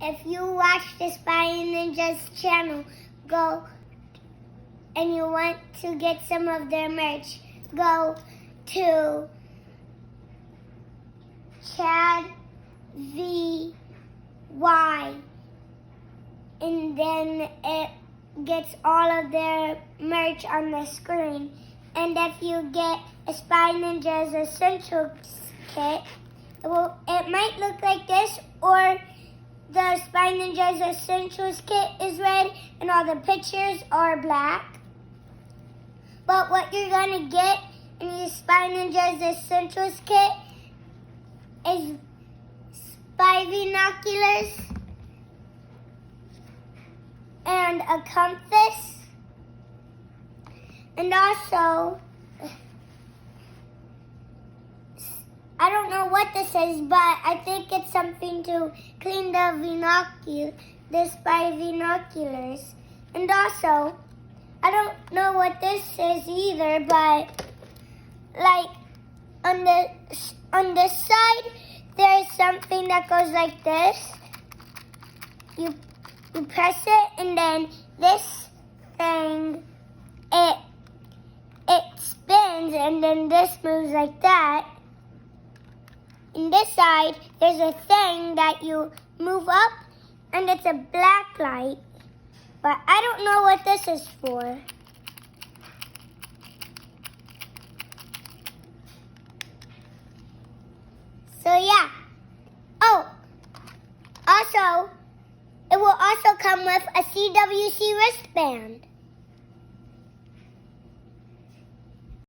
if you watch the Spy Ninjas channel, go and you want to get some of their merch, go to Chad VY, and then it gets all of their merch on the screen. And if you get a Spy Ninjas Essentials kit, it might look like this, or the Spy Ninjas Essentials kit is red and all the pictures are black. But what you're going to get in the Spy Ninjas Essentials kit is spy binoculars and a compass. And also, I don't know what this is, but I think it's something to clean the spy binoculars. And also, I don't know what this is either, but like on the side, there's something that goes like this. You press it, and then this thing, it spins, and then this moves like that. In this side, there's a thing that you move up, and it's a black light. But I don't know what this is for. So yeah. Oh, also, it will also come with a CWC wristband.